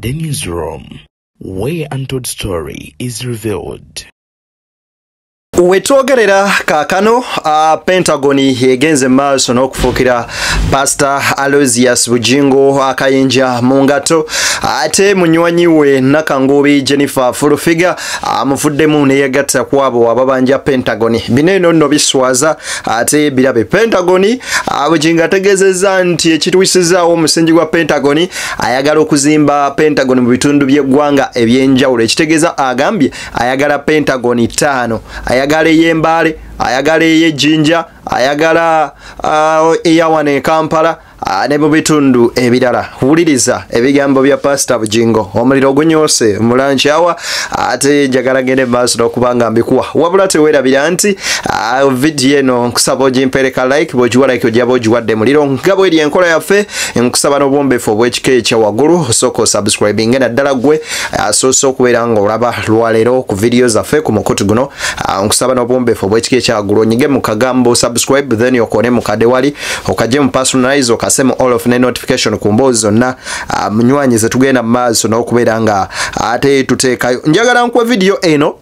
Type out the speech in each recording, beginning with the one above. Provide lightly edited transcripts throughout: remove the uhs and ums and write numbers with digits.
The Newsroom, where untold story is revealed. Wetwogerera kakano Pentagon yegenze maaso n'okufukira Pastor Aloysius Bujingo akayinja mungato ate munywanyi we Nakangobi Jennifer Furufiga amufuddemu ne yagatta kwabo ababanja Pentagon bineno nno biswaza ate birabe Pentagon Bujingo ategezeza nti ekitwisizaawo omusingi gwa Pentagon ayagala okuzimba Pentagon mu bitundu by'eggwanga ebyenjawulo ekitegeza agambye ayagala Pentagon 5 ayagala yembale ayagala yejinja ayagala eyawane Kampala ne mu bitundu ebirala. Huliriza ebigambo bya Pastor Bujingo omuliro gunyose mulanchawa ate njagala gende maaso n'okubanga mbikuwa wabula tewerabira nti video eno nkusaba ogimpereka like bw'ogiwa like ojaba ogiwadde muliro ngabo eri enkola yaffe nkusaba n'obwombeefu obw'ekika ekya waggulu osooka subscribing naddala gwe asoose okubeera nga olaba lwaleero ku video zaffe ku mukutu guno nkusaba n'obwombeefu obw'ekika ekya waggulu onyige mu kagambo subscribe then okone mu kade wali okaje mu personalize okasemu all of notification ku mboozi zonna munywanyi ze tugenda maaso n'okubeera nga ate tuteekayo njagala nkwe video eno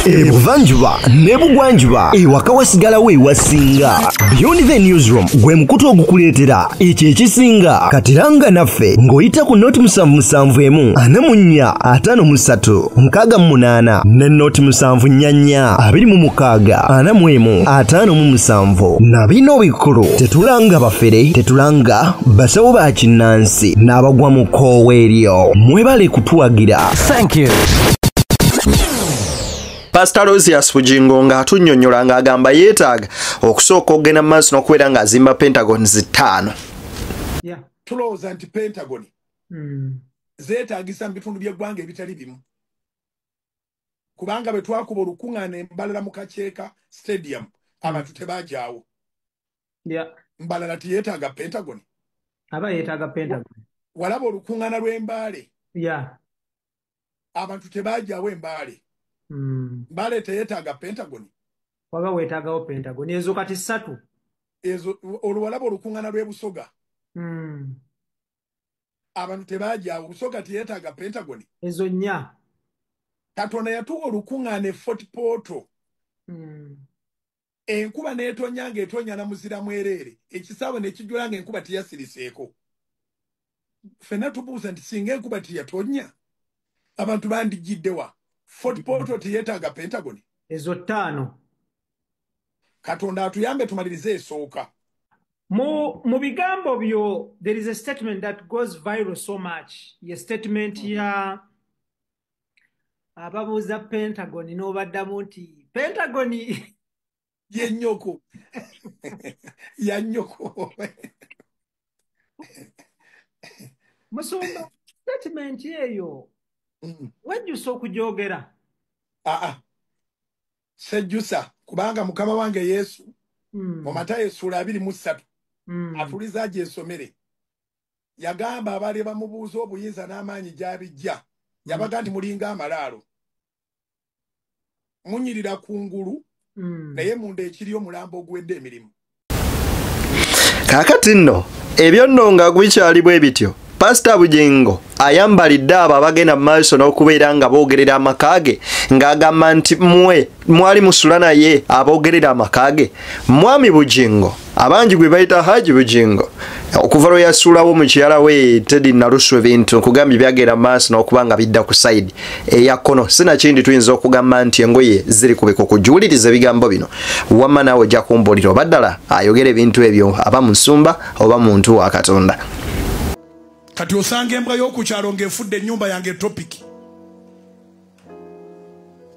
Ebuvanjuba nebugwanjuba ewaka wasigala we wasinga Beyond the Newsroom gwe mukutu ogukuleetera ekyo ekisinga katiranga naffe ng'oyita ku noti 771 44 58 ne noti 744 26 45 na bino bikulu tetulanga bafere tetulanga basawo ba kinnansi n'abagwa mu koowa eryo mwebale kutuwagira. Thank you. Pastor Aloysius Bujingo nga atunnyonnyola nga agamba yeetaaga okusooka okugenda mu maaso n'okubeera ng'azimba Pentagon 5. Tulowooza nti Pentagon zeetaagisa mu bitundu by'eggwanga ebitali bimu. Kubanga bwe twakuba olukuŋŋaana Mbalala mu Kaceeka Stadium abantu tebaajaawo. Mbalala teyeetaaga Pentagon. Aba yeetaaga Pentagon. Walaba olukuŋŋaana lw'Embaale. Abantu tebaajaawo Embaale. Mbale teyeetaaga Pentagon. Waba weetaagawo Pentagon. Ezo kati 3. Ezo olwalaba olukuŋŋaana lw'e Busoga. Abantu tebaajaawo. Busoga teyeetaaga Pentagon. Ezo 4. Katonda yatuwa olukuŋŋaana e Fort Portal. Enkuba n'etonya ng'etonya na muzira mwereere. Ekisaawe ne kijula ng'enkuba teyasiriseeko. Ffenna tubuuza nti singa enkuba teyatonya abantu bandigiddewa. Fort Portal teyeetaaga Pentagon. Ezo 5. Katonda atuyambe tumalirize esooka. Mu bigambo byo, there is a statement that goes viral so much. Ye statement ya ababuuza Pentagon n'obaddamu nti Pentagon ye nnyoko. Ya nnyoko. Musumba statement eyo wejjusa okujogera. Sejjusa kubanga mukama wange Yesu mu Matayo essula 23 atuliza gy'esomere yagamba abaali bamubuuza obuyinza n'amaanyi gy'abijja yabaga nti mulinga amalaalo munyirira kungulu naye munda ekiri omulambo ogwedde emirimu. Kaakati nno ebyo nno nga bikyali bwe bityo Pastor Bujingo ayambalidde abo abagenda mu maaso n'okubeera nga boogerera amaka ge ng'agamba nti mwali musula naye aboogerera amaka ge. Mwami Bujingo abangi gwe bayita Haji Bujingo okuva lwe yasuulawo mukyala we Teddy Nalusu ebintu nkugambye byagenda mu maaso n'okuba nga bidda ku sayidi eya kkono sinakindi tuyinza okugamba nti engoye ziri ku bikuku. Juwuliriza ebigambo bino wamma naawe ojja kumbuulira oba ddala ayogera ebintu ebyo aba musumba oba muntu wa Katonda. Kati osanga embwa y'okukyalo ng'efudde ennyumba yange topic.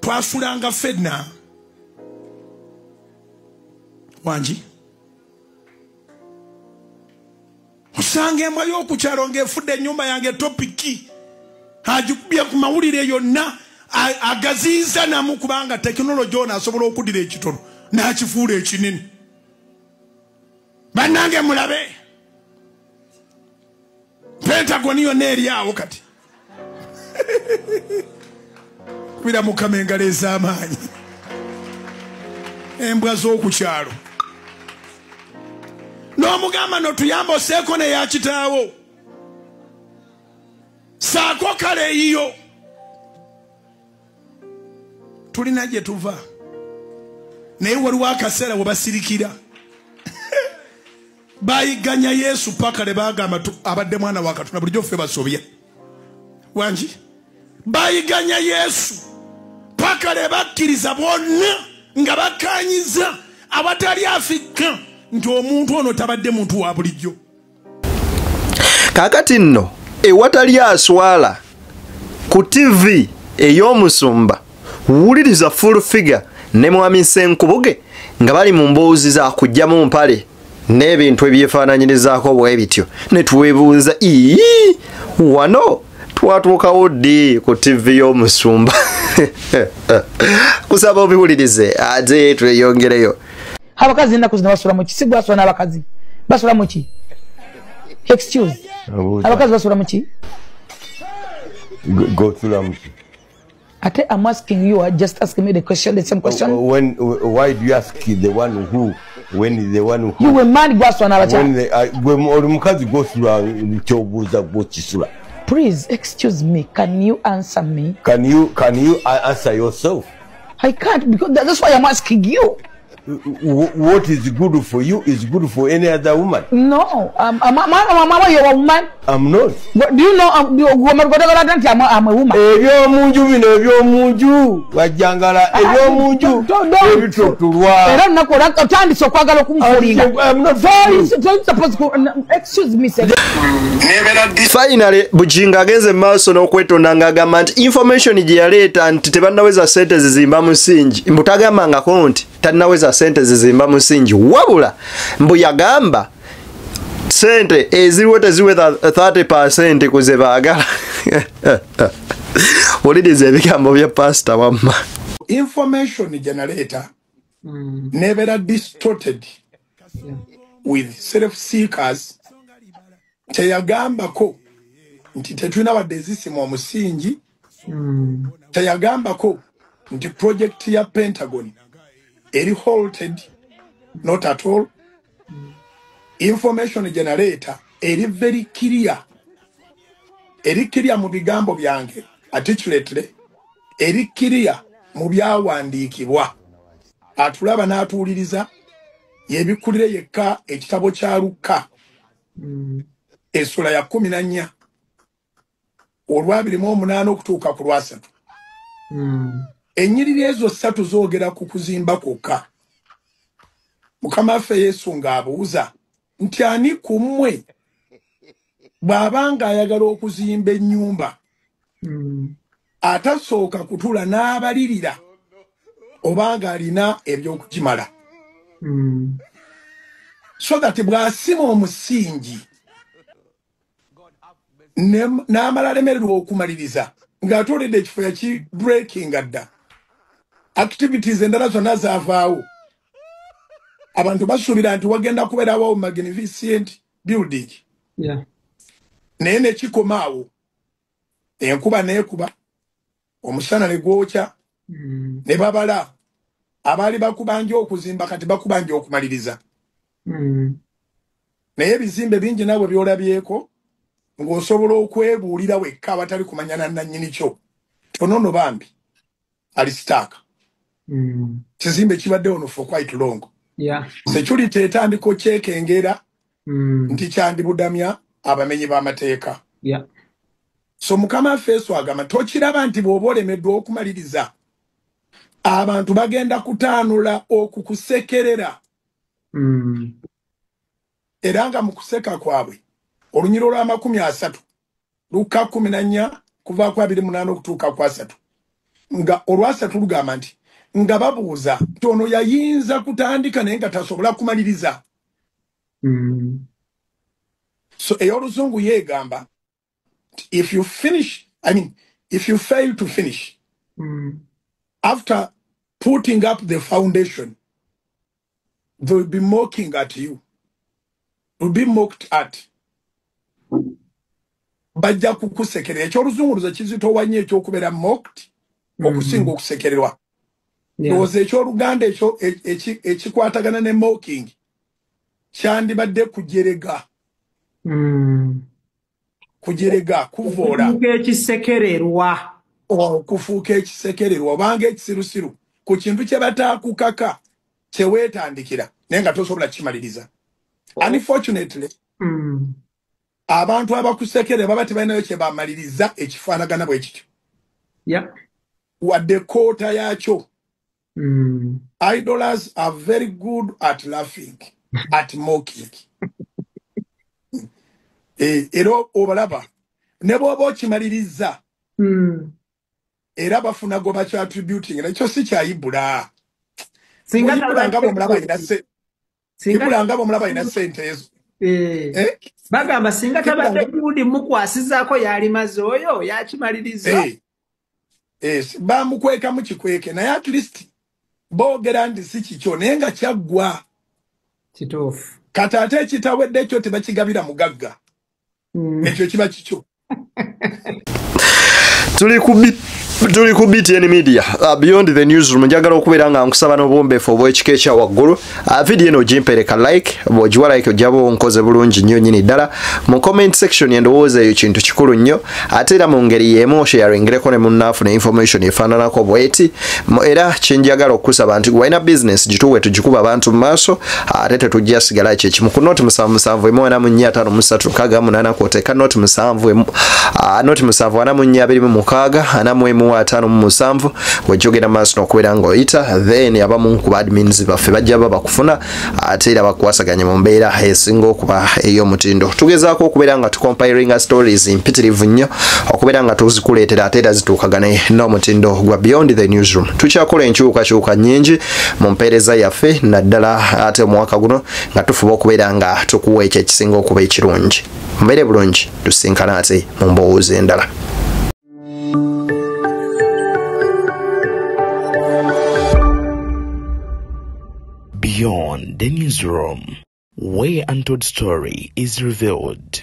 Twasulanga ffenna. Wangi. Osanga embwa y'okukyalo ng'efudde ennyumba yange topic. Agikubye ku mawulire yonna agaziiza namu kubanga tekinologi ono asobola okuddira ekitono n'akifuula ekinene. Bannange mulabe. Pentagon yonna eri awo kati. Kubira Mukama engalo ez'amaanyi. Embwa z'okukyalo. N'omugamba no tuyamba oseeko ne ya kitaawo. saako kale eyiyo tulina gye tuva naye waliwo akaseera we basirikira bayiganya Yesu paka le bagamba abadde mwana wa Katonda bulijjo ffe basobya wangi bayiganya Yesu paka le bakkiriza bonna nga bakanyiza abatali Afrika nti omuntu ono tabadde muntu wa bulijjo. Kakati nno ewatali aswala ku TV ey'omusumba wuliriza full figure ne Mwami Senkubuge nga bali mu mboozi za kujja mu mpale n'ebintu ebyefaananyirizaako bwe bityo ne tuweebuuza wano twatuukawo ddi ku TV y'omusumba. Kusaba obiwulirize ate tweyongereyo. Abakazi ennaku zino basula mu ki? Si gwasula n'abakazi basula mu ki? Excuse. Abakazi basula mu ki? Go through them. I'm asking you, just asking me the question, the same question. Why do you ask the one who, when the one who... You were man, when mukazi go through please, excuse me, can you answer me? Can you answer yourself? I can't, because that's why I'm asking you. What is good for you is good for any other woman. No, you're a woman. I'm not. But do you know I'm a woman? Ebyo munju bino ebyo munju wajangala ebyo munju ebitotulwa era nakola otandise okwagala okumfulinga. I'm not supposed to excuse me sir. Finally Bujinga agenze maaso n'okwetonda ng'agamba nti information gye yaleeta nti tebannaweza sente zizimba musingi mbutagamba nga konti tannaweza sente zizimba musingi wabula mbu yagamba sente eziriwo teziweza 30% kuze baagala. Olidde ebigambo bya pastor wamma. Information generator never distorted with self-seekers. Teyagambako nti tetulina wadde ezisimu omusingi. Teyagambako nti project ya Pentagon eri halted, not at all. Information generator eri very clear. Eri clear mu bigambo byange articulately. Eri clear mu byawandiikibwa. Atulaba n'atuwuliriza yebikulire yekka ekitabo kya Luka essula ya 14 olwabiri mu 8 okutuuka ku lwasatu. Ennyiriri ezo 3 zoogera ku kuzimba kwokka. Mukama waffe Yesu ng'abuuza nti ani ku mmwe bw'abanga ayagala okuzimba ennyumba atasooka kutula n'abalirira obanga alina ebyokugimala so that bw'asima omusingi n'amala alemererwa okumaliriza ng'atooledde ekifo yaki breaking adda activities endala zonna zaavaawo. Abantu basuubira nti wagenda kubeerawo magnificent building. Naye ne kikomaawo enkuba neekuba omusana ne gwokya ne babala abaali bakubanja okuzimba kati bakubanja okumaliriza. Naye ebizimbe bingi naawe byolabyeko ng'osobola okwebuulira wekka abatali kumanyana nannyini kyo. Tonono bambi alisitaaka. Kizimbe kibadde ono for quite long. Security etandika kyekengera nti kyandibudamya abamenyi b'amateeka. So Mukama waffe Yesu agamba tokiraba nti bw'oba olemeddwa okumaliriza abantu bagenda kutaanula okukusekerera. Era nga mu kuseka kwabwe olunyiro lwa 30 Luka 14 kuva ku 28 okutuuka ku 3 nga olwasatu lugamba nti nga babuuza nti ono yayinza kutandika naye nga tasobola kumaliriza. So ey'oluzungu yeegamba if you fail to finish after putting up the foundation, they will be mocking at you. Will be mocked at. Bajja kukusekerera. Eky'oluzungu luza kizitoowanya ekyokubeera mocked okusinga okusekererwa. Ndowooza eky'Oluganda ekyo ekikwatagana ne mocking kyandibadde kujerega. kujerega kuvoola okufuuka ekisekererwa obanga ekisirusiru ku kintu kye bataakukaka kye weetandikira naye nga tosobola kimaliriza. Unfortunately abantu abakusekere baba tebalinayo kye bamaliriza ekifaanagana bwe kityo wadde koota yaakyo. Idlers are very good at laughing, at mocking. Era obalaba ne bw'oba okimaliriza era bafuna go bakyo attributing nakyo si kyayibula. Singanga bomulaba ina sente ezo. Bagamba singa tabadde gundi mukwasizaako yali maze oyo yakimaliriza. Bamukweka mukikweke naye at least boogera nti si kikyo naye nga kyaggwa. Kituufu. Kati ate ekitawedde ekyo tebakigabira mugagga. Ekyo kiba kikyo. Tuli ku BTN Media Beyond the Newsroom njagala okubeera nga nkusaba n'obwombeefu obw'ekika ekya waggulu. Video eno gimpereka like bw'ogiwa like ojjaba onkoze bulungi nnyo nnyini ddala mu comment section endowooza eyo kintu kikulu nnyo ate era mu ngeri y'emu osharingireko ne munnaafu ne information efaananako bweti era kyenjagala okusaba nti walina business gituwe tugikuba abantu mu maaso ate tetujja sigala ekyekimu ku noti 771453 kwoteeka noti 7 wejogera maaso n'okubeera ng'oyita then abamu ku admins baffe bajja bakufuna ate era bakwasaganye mu mbeera esinga okuba ey'omutindo. Tugezaako okubeera nga tucompilinga stories mpitirivu nnyo okubeera nga tuzikuleetera ate era zituukagane n'omutindo gwa Beyond the Newsroom. Tukyakola enkyukakyuka nnyingi mu mpeereza yaffe naddala ate omwaka guno nga tufuba okubeera nga tukuwa ekyo ekisinga okuba ekirungi. Mbeere bulungi tusinkana ate mu mbowooza endala. Beyond the Newsroom, where untold story is revealed.